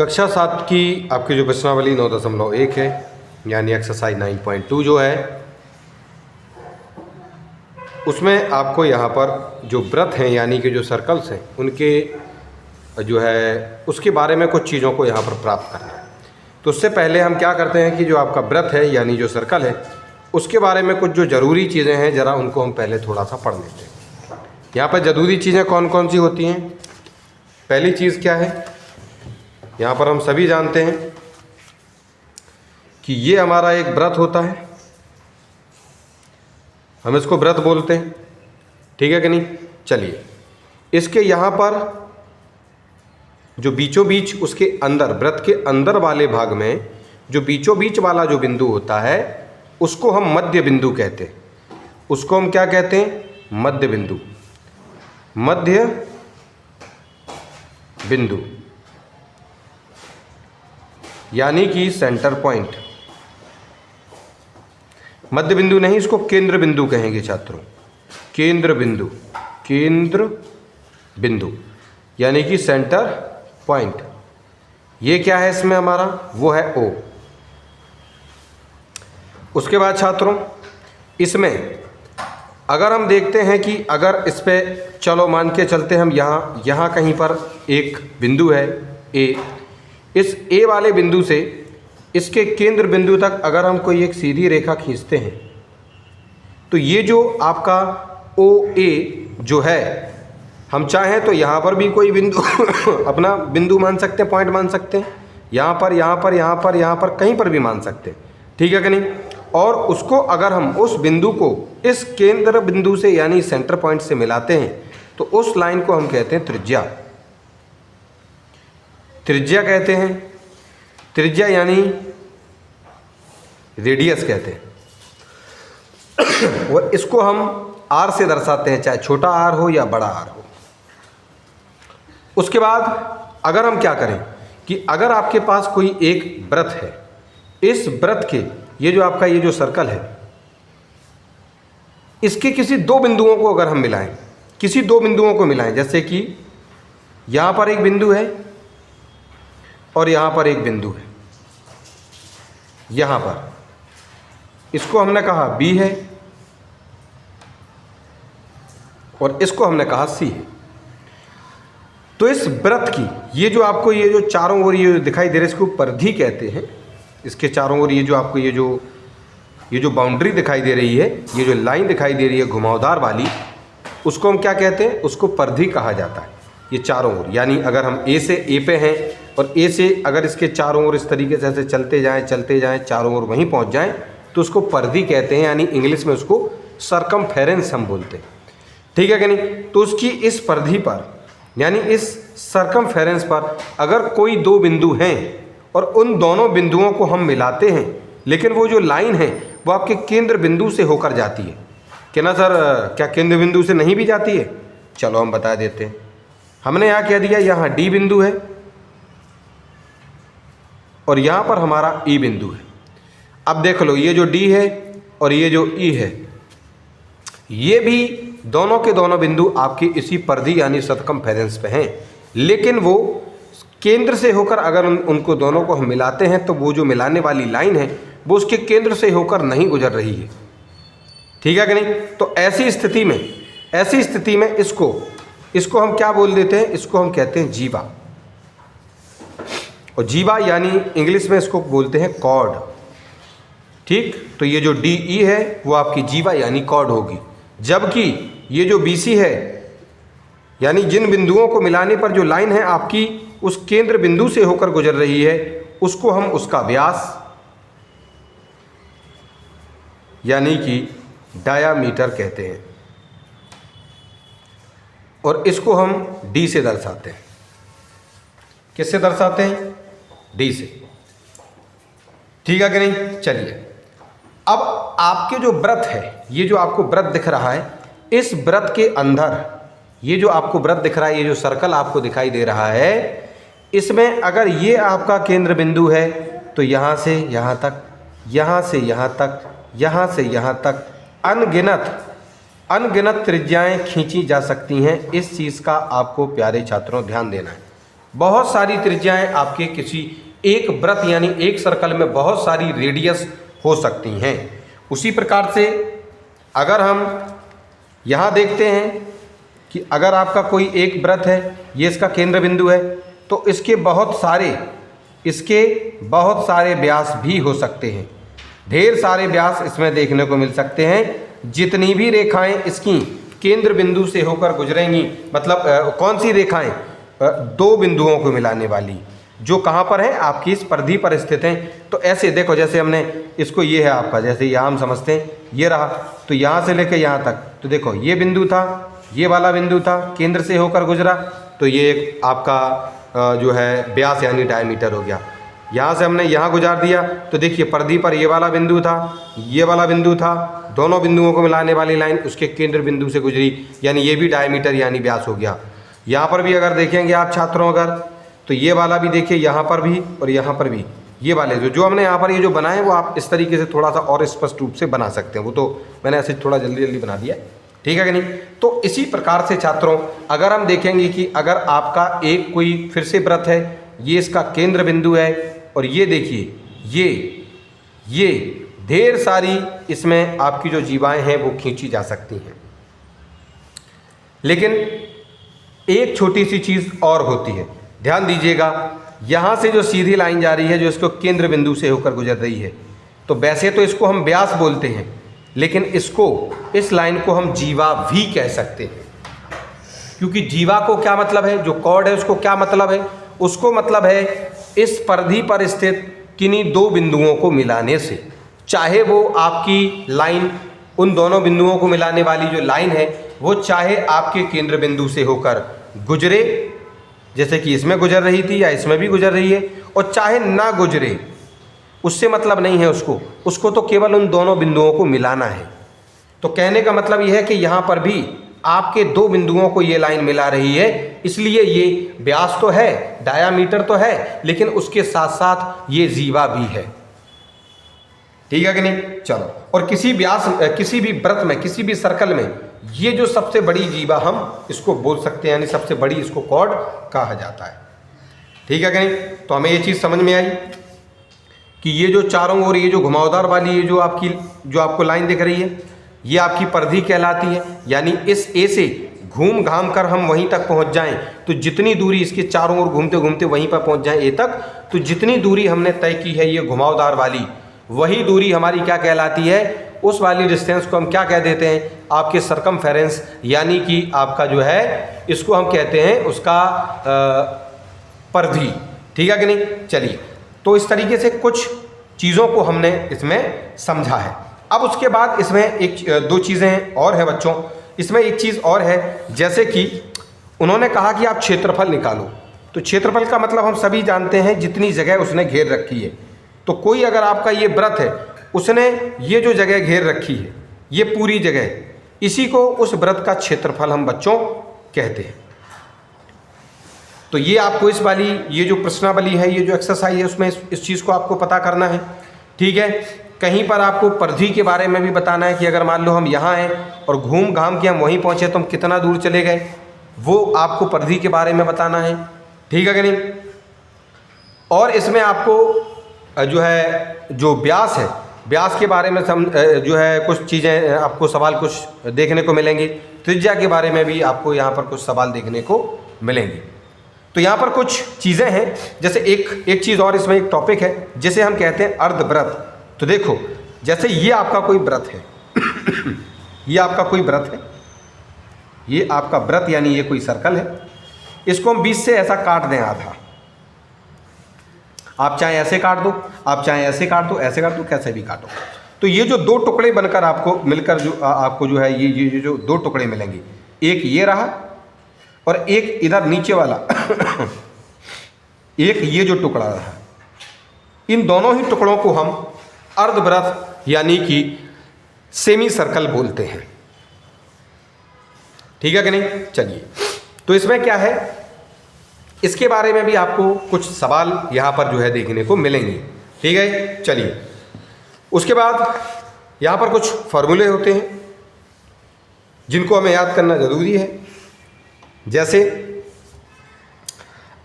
कक्षा 7 की आपकी जो प्रश्नावली 9.1 है, यानी एक्सरसाइज 9.2 जो है, उसमें आपको यहाँ पर जो वृत्त हैं यानी कि जो सर्कल्स हैं उनके जो है उसके बारे में कुछ चीज़ों को यहाँ पर प्राप्त करना है। तो उससे पहले हम क्या करते हैं कि जो आपका वृत्त है यानी जो सर्कल है उसके बारे में कुछ जो ज़रूरी चीज़ें हैं ज़रा उनको हम पहले थोड़ा सा पढ़ लेते हैं। यहाँ पर ज़रूरी चीज़ें कौन कौन सी होती हैं? पहली चीज़ क्या है, यहाँ पर हम सभी जानते हैं कि ये हमारा एक वृत्त होता है, हम इसको वृत्त बोलते हैं, ठीक है कि नहीं। चलिए, इसके यहाँ पर जो बीचों बीच उसके अंदर वृत्त के अंदर वाले भाग में जो बीचों बीच वाला जो बिंदु होता है उसको हम मध्य बिंदु कहते हैं। उसको हम क्या कहते हैं? मध्य बिंदु। मध्य बिंदु यानी कि सेंटर पॉइंट। मध्य बिंदु नहीं, इसको केंद्र बिंदु कहेंगे छात्रों। केंद्र बिंदु, केंद्र बिंदु यानी कि सेंटर पॉइंट। ये क्या है इसमें हमारा? वो है O। उसके बाद छात्रों इसमें अगर हम देखते हैं कि अगर इस पे चलो मान के चलते हम यहाँ कहीं पर एक बिंदु है A, इस A वाले बिंदु से इसके केंद्र बिंदु तक अगर हम कोई एक सीधी रेखा खींचते हैं तो ये जो आपका OA जो है, हम चाहें तो यहाँ पर भी कोई बिंदु अपना बिंदु मान सकते हैं, पॉइंट मान सकते हैं, यहाँ पर यहाँ पर यहाँ पर यहाँ पर कहीं पर भी मान सकते हैं, ठीक है कि नहीं। और उसको अगर हम उस बिंदु को इस केंद्र बिंदु से यानी सेंटर पॉइंट से मिलाते हैं तो उस लाइन को हम कहते हैं त्रिज्या। त्रिज्या कहते हैं, त्रिज्या यानी रेडियस कहते हैं। और इसको हम R से दर्शाते हैं, चाहे छोटा R हो या बड़ा R हो। उसके बाद अगर हम क्या करें कि अगर आपके पास कोई एक वृत्त है, इस वृत्त के ये जो आपका ये जो सर्कल है इसके किसी दो बिंदुओं को अगर हम मिलाएं, किसी दो बिंदुओं को मिलाएं, जैसे कि यहाँ पर एक बिंदु है और यहाँ पर एक बिंदु है, यहाँ पर इसको हमने कहा B है और इसको हमने कहा C है। तो इस वृत्त की ये जो आपको ये जो चारों ओर ये दिखाई दे रहा है इसको परिधि कहते हैं। इसके चारों ओर ये जो आपको ये जो बाउंड्री दिखाई दे रही है, ये जो लाइन दिखाई दे रही है घुमावदार वाली, उसको हम क्या कहते हैं? उसको परिधि कहा जाता है। ये चारों ओर यानी अगर हम A से A पे हैं और A से अगर इसके चारों ओर इस तरीके से ऐसे चलते जाएं चारों ओर वहीं पहुंच जाएं तो उसको परिधि कहते हैं, यानी इंग्लिश में उसको सरकमफेरेंस हम बोलते हैं, ठीक है कि नहीं। तो उसकी इस परिधि पर यानी इस सरकमफेरेंस पर अगर कोई दो बिंदु हैं और उन दोनों बिंदुओं को हम मिलाते हैं, लेकिन वो जो लाइन है वो आपके केंद्र बिंदु से होकर जाती है। कि ना सर, क्या केंद्र बिंदु से नहीं भी जाती है? चलो हम बता देते हैं। हमने यहाँ कह दिया यहाँ D बिंदु है और यहाँ पर हमारा E बिंदु है। अब देख लो, ये जो D है और ये जो E है, ये भी दोनों के दोनों बिंदु आपकी इसी परिधि यानी सरकमफेरेंस पे हैं, लेकिन वो केंद्र से होकर अगर उनको दोनों को हम मिलाते हैं तो वो जो मिलाने वाली लाइन है वो उसके केंद्र से होकर नहीं गुजर रही है, ठीक है कि नहीं। तो ऐसी स्थिति में इसको हम क्या बोल देते हैं? इसको हम कहते हैं जीवा। और जीवा यानी इंग्लिश में इसको बोलते हैं कॉर्ड, ठीक। तो ये जो DE है वो आपकी जीवा यानी कॉर्ड होगी, जबकि ये जो BC है यानी जिन बिंदुओं को मिलाने पर जो लाइन है आपकी उस केंद्र बिंदु से होकर गुजर रही है, उसको हम उसका व्यास यानी कि डायामीटर कहते हैं और इसको हम D से दर्शाते हैं। किससे दर्शाते हैं? D से, ठीक है कि नहीं। चलिए, अब आपके जो वृत्त है, ये जो आपको वृत्त दिख रहा है, इस वृत्त के अंदर ये जो आपको वृत्त दिख रहा है, ये जो सर्कल आपको दिखाई दे रहा है, इसमें अगर ये आपका केंद्र बिंदु है तो यहाँ से यहाँ तक, यहाँ से यहाँ तक, यहाँ से यहाँ तक अनगिनत त्रिज्याएं खींची जा सकती हैं। इस चीज़ का आपको प्यारे छात्रों ध्यान देना है। बहुत सारी त्रिज्याएं आपके किसी एक वृत्त यानी एक सर्कल में बहुत सारी रेडियस हो सकती हैं। उसी प्रकार से अगर हम यहाँ देखते हैं कि अगर आपका कोई एक वृत्त है, ये इसका केंद्र बिंदु है, तो इसके बहुत सारे व्यास भी हो सकते हैं। ढेर सारे व्यास इसमें देखने को मिल सकते हैं। जितनी भी रेखाएं इसकी केंद्र बिंदु से होकर गुजरेंगी, मतलब कौन सी रेखाएं, दो बिंदुओं को मिलाने वाली, जो कहाँ पर है, आपकी इस परिधि पर स्थित हैं। तो ऐसे देखो, जैसे हमने इसको, ये है आपका, जैसे यहाँ हम समझते हैं ये रहा, तो यहाँ से लेकर यहाँ तक, तो देखो ये बिंदु था, ये वाला बिंदु था, केंद्र से होकर गुजरा, तो ये एक आपका जो है व्यास यानी डायमीटर हो गया। यहाँ से हमने यहाँ गुजार दिया, तो देखिए परिधि पर ये वाला बिंदु था, ये वाला बिंदु था, दोनों बिंदुओं को मिलाने वाली लाइन उसके केंद्र बिंदु से गुजरी, यानी ये भी डायमीटर यानी व्यास हो गया। यहाँ पर भी अगर देखेंगे आप छात्रों, अगर तो ये वाला भी देखिए, यहाँ पर भी और यहाँ पर भी, ये वाले जो हमने यहाँ पर ये जो बनाए, वो आप इस तरीके से थोड़ा सा और स्पष्ट रूप से बना सकते हैं। वो तो मैंने ऐसे थोड़ा जल्दी जल्दी बना दिया, ठीक है कि नहीं। तो इसी प्रकार से छात्रों, अगर हम देखेंगे कि अगर आपका एक कोई फिर से वृत्त है, ये इसका केंद्र बिंदु है, और ये देखिए ये ढेर सारी इसमें आपकी जो जीवाएं हैं वो खींची जा सकती हैं। लेकिन एक छोटी सी चीज़ और होती है, ध्यान दीजिएगा, यहाँ से जो सीधी लाइन जा रही है, जो इसको केंद्र बिंदु से होकर गुजर रही है, तो वैसे तो इसको हम व्यास बोलते हैं, लेकिन इस लाइन को हम जीवा भी कह सकते हैं। क्योंकि जीवा को क्या मतलब है, जो कॉर्ड है उसको क्या मतलब है, उसको मतलब है इस परिधि पर स्थित किन्हीं दो बिंदुओं को मिलाने से, चाहे वो आपकी लाइन उन दोनों बिंदुओं को मिलाने वाली जो लाइन है वो चाहे आपके केंद्र बिंदु से होकर गुजरे, जैसे कि इसमें गुजर रही थी या इसमें भी गुजर रही है, और चाहे ना गुजरे, उससे मतलब नहीं है उसको तो केवल उन दोनों बिंदुओं को मिलाना है। तो कहने का मतलब यह है कि यहाँ पर भी आपके दो बिंदुओं को ये लाइन मिला रही है, इसलिए ये व्यास तो है, डायामीटर तो है, लेकिन उसके साथ साथ ये जीवा भी है, ठीक है कि नहीं। चलो, और किसी भी वृत्त में, किसी भी सर्कल में ये जो सबसे बड़ी जीवा हम इसको बोल सकते हैं, यानी सबसे बड़ी इसको कॉर्ड कहा जाता है, ठीक है कि नहीं। तो हमें ये चीज़ समझ में आई कि ये जो चारों ओर ये जो घुमावदार वाली ये जो आपको लाइन दिख रही है, ये आपकी परिधि कहलाती है। यानी इस ए से घूम घाम कर हम वहीं तक पहुंच जाएं, तो जितनी दूरी इसके चारों ओर घूमते घूमते वहीं पर पहुंच जाएं ए तक, तो जितनी दूरी हमने तय की है ये घुमावदार वाली, वही दूरी हमारी क्या कहलाती है, उस वाली डिस्टेंस को हम क्या कह देते हैं, आपके सरकमफेरेंस, यानी कि आपका जो है इसको हम कहते हैं उसका परिधि, ठीक है कि नहीं। चलिए, तो इस तरीके से कुछ चीज़ों को हमने इसमें समझा है। अब उसके बाद इसमें दो चीज़ें और हैं बच्चों, इसमें एक चीज़ और है, जैसे कि उन्होंने कहा कि आप क्षेत्रफल निकालो। तो क्षेत्रफल का मतलब हम सभी जानते हैं, जितनी जगह उसने घेर रखी है। तो कोई अगर आपका ये वृत्त है, उसने ये जो जगह घेर रखी है, ये पूरी जगह, इसी को उस वृत्त का क्षेत्रफल हम बच्चों कहते हैं। तो ये आपको इस वाली ये जो प्रश्नावली है, ये जो एक्सरसाइज है, उसमें इस चीज़ को आपको पता करना है, ठीक है। कहीं पर आपको परिधि के बारे में भी बताना है कि अगर मान लो हम यहाँ हैं और घूम घाम के हम वहीं पहुँचे तो हम कितना दूर चले गए, वो आपको परिधि के बारे में बताना है, ठीक है कि नहीं। और इसमें आपको जो व्यास है, व्यास के बारे में जो है कुछ चीज़ें आपको सवाल कुछ देखने को मिलेंगी। त्रिज्या के बारे में भी आपको यहाँ पर कुछ सवाल देखने को मिलेंगे। तो यहाँ पर कुछ चीज़ें हैं, जैसे एक चीज़ और इसमें एक टॉपिक है जिसे हम कहते हैं अर्धवृत्त। तो देखो, जैसे ये आपका कोई व्रत है ये आपका कोई व्रत है, ये आपका व्रत यानी ये कोई सर्कल है, इसको हम बीच से ऐसा काट दें आधा। आप चाहे ऐसे काट दो, आप चाहे ऐसे काट दो, ऐसे काट दो, कैसे भी काटो। तो ये जो दो टुकड़े बनकर आपको मिलकर जो आपको जो है ये जो दो टुकड़े मिलेंगे, एक ये रहा और एक इधर नीचे वाला एक ये जो टुकड़ा रहा, इन दोनों ही टुकड़ों को हम अर्धवृत्त यानी कि सेमी सर्कल बोलते हैं, ठीक है कि नहीं। चलिए, तो इसमें क्या है, इसके बारे में भी आपको कुछ सवाल यहाँ पर जो है देखने को मिलेंगे, ठीक है। चलिए, उसके बाद यहाँ पर कुछ फॉर्मूले होते हैं जिनको हमें याद करना ज़रूरी है। जैसे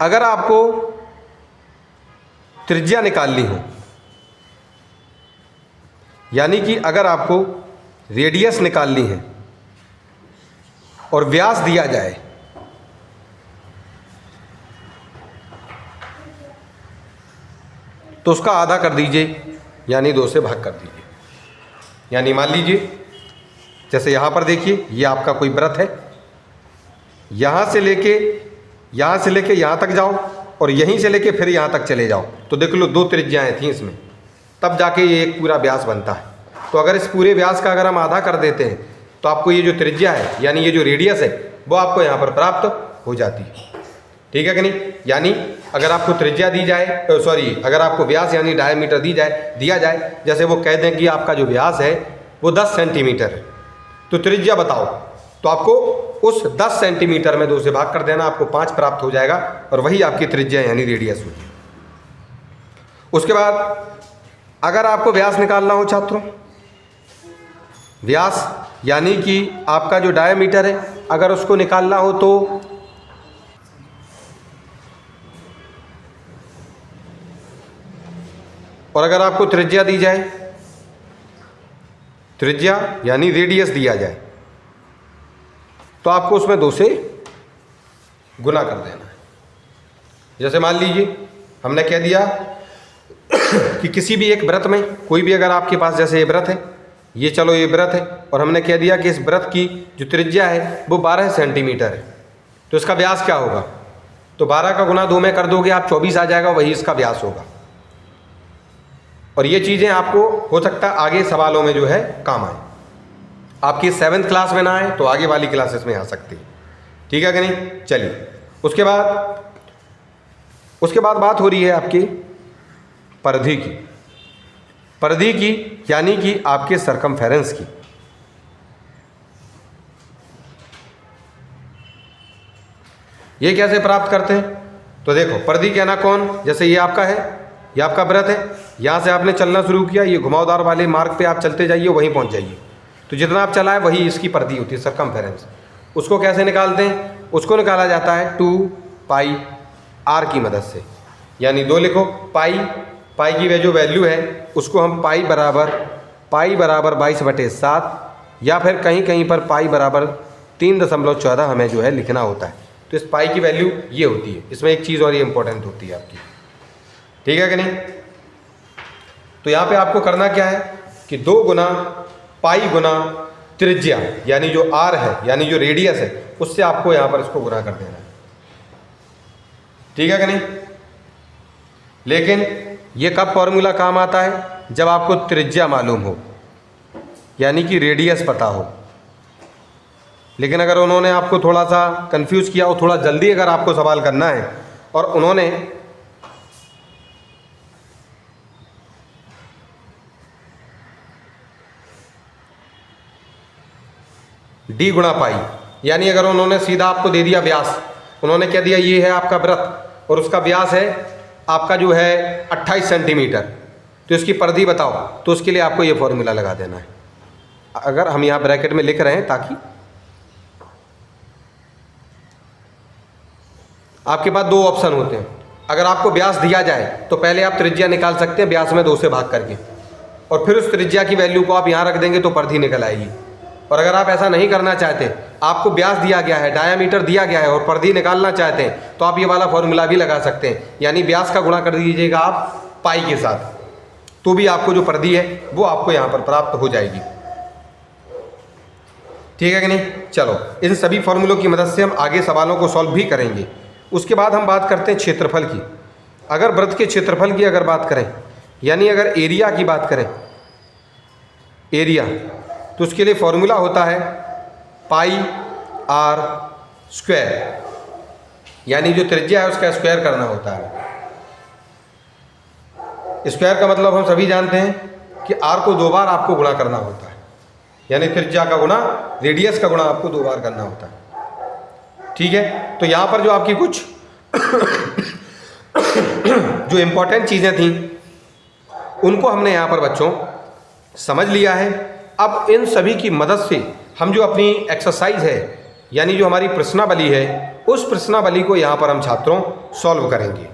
अगर आपको त्रिज्या निकालनी हो, यानी कि अगर आपको रेडियस निकालनी है और व्यास दिया जाए, तो उसका आधा कर दीजिए, यानी 2 से भाग कर दीजिए। यानी मान लीजिए जैसे यहाँ पर देखिए, ये आपका कोई वृत्त है, यहाँ से लेके यहाँ तक जाओ और यहीं से लेके फिर यहाँ तक चले जाओ, तो देख लो 2 त्रिज्याएँ थी इसमें, तब जाके ये एक पूरा व्यास बनता है। तो अगर इस पूरे व्यास का अगर हम आधा कर देते हैं तो आपको ये जो त्रिज्या है यानी ये जो रेडियस है वो आपको यहाँ पर प्राप्त हो जाती है। ठीक है कि नहीं? यानी अगर आपको त्रिज्या दी जाए, अगर आपको व्यास यानी डायमीटर दिया जाए, जैसे वो कह दें कि आपका जो व्यास है वो 10 सेंटीमीटर है, तो त्रिज्या बताओ, तो आपको उस 10 सेंटीमीटर में 2 से भाग कर देना, आपको 5 प्राप्त हो जाएगा और वही आपकी त्रिज्या यानी रेडियस होगी। उसके बाद अगर आपको व्यास निकालना हो छात्रों, व्यास यानी कि आपका जो डायमीटर है अगर उसको निकालना हो तो और अगर आपको त्रिज्या दी जाए, त्रिज्या यानी रेडियस दिया जाए, तो आपको उसमें 2 से गुना कर देना है। जैसे मान लीजिए हमने कह दिया कि किसी भी एक वृत्त में कोई भी अगर आपके पास, जैसे ये वृत्त है, ये चलो ये वृत्त है, और हमने कह दिया कि इस वृत्त की जो त्रिज्या है वो 12 सेंटीमीटर है, तो इसका व्यास क्या होगा? तो 12 का गुना 2 में कर दोगे आप 24 आ जाएगा, वही इसका व्यास होगा। और ये चीज़ें आपको हो सकता है आगे सवालों में जो है काम आए, आपकी 7th क्लास में ना आए तो आगे वाली क्लासेस में आ सकती है। ठीक है कि नहीं? चलिए उसके बाद बात हो रही है आपकी परिधि की। परिधि की यानी कि आपके सरकमफेरेंस की। ये कैसे प्राप्त करते हैं? तो देखो परिधि कहना कौन, जैसे ये आपका है, ये आपका वृत्त है, यहाँ से आपने चलना शुरू किया, ये घुमावदार वाले मार्ग पे आप चलते जाइए, वहीं पहुँच जाइए, तो जितना आप चलाए वही इसकी परिधि होती है, सरकमफेरेंस। उसको कैसे निकालते हैं? उसको निकाला जाता है 2 पाई r की मदद से, यानी 2 लिखो, पाई की वे जो वैल्यू है उसको हम पाई बराबर 22/7 या फिर कहीं पर पाई बराबर 3.14 हमें जो है लिखना होता है। तो इस पाई की वैल्यू ये होती है। इसमें एक चीज़ और ये इंपॉर्टेंट होती है आपकी, ठीक है कि नहीं? तो यहाँ पे आपको करना क्या है कि 2 गुना पाई गुना त्रिज्या यानी जो r है यानी जो रेडियस है उससे आपको यहाँ पर इसको गुना कर देना है। ठीक है कि नहीं? लेकिन ये कब फॉर्मूला काम आता है? जब आपको त्रिज्या मालूम हो यानी कि रेडियस पता हो। लेकिन अगर उन्होंने आपको थोड़ा सा कंफ्यूज किया हो, थोड़ा जल्दी अगर आपको सवाल करना है और उन्होंने d गुणा पाई, यानी अगर उन्होंने सीधा आपको दे दिया व्यास, उन्होंने क्या दिया, ये है आपका वृत्त और उसका व्यास है आपका जो है 28 सेंटीमीटर, तो इसकी परिधि बताओ, तो उसके लिए आपको ये फॉर्मूला लगा देना है। अगर हम यहाँ ब्रैकेट में लिख रहे हैं ताकि आपके पास 2 ऑप्शन होते हैं। अगर आपको व्यास दिया जाए तो पहले आप त्रिज्या निकाल सकते हैं व्यास में 2 से भाग करके, और फिर उस त्रिज्या की वैल्यू को आप यहाँ रख देंगे तो परिधि निकल आएगी। और अगर आप ऐसा नहीं करना चाहते, आपको व्यास दिया गया है, डायामीटर दिया गया है और परिधि निकालना चाहते हैं, तो आप ये वाला फॉर्मूला भी लगा सकते हैं, यानी व्यास का गुणा कर दीजिएगा आप पाई के साथ, तो भी आपको जो परिधि है वो आपको यहाँ पर प्राप्त हो जाएगी। ठीक है कि नहीं? चलो इन सभी फॉर्मूलों की मदद से हम आगे सवालों को सॉल्व भी करेंगे। उसके बाद हम बात करते हैं क्षेत्रफल की। अगर वृत्त के क्षेत्रफल की अगर बात करें, यानी अगर एरिया की बात करें, एरिया, तो उसके लिए फॉर्मूला होता है पाई r स्क्वायर, यानी जो त्रिज्या है उसका स्क्वायर करना होता है। स्क्वायर का मतलब हम सभी जानते हैं कि r को 2 बार आपको गुणा करना होता है, यानी त्रिज्या का गुणा रेडियस का गुणा आपको 2 बार करना होता है। ठीक है? तो यहाँ पर जो आपकी कुछ जो इम्पोर्टेंट चीज़ें थी उनको हमने यहाँ पर बच्चों समझ लिया है। अब इन सभी की मदद से हम जो अपनी एक्सरसाइज है यानी जो हमारी प्रश्नावली है उस प्रश्नावली को यहाँ पर हम छात्रों सॉल्व करेंगे।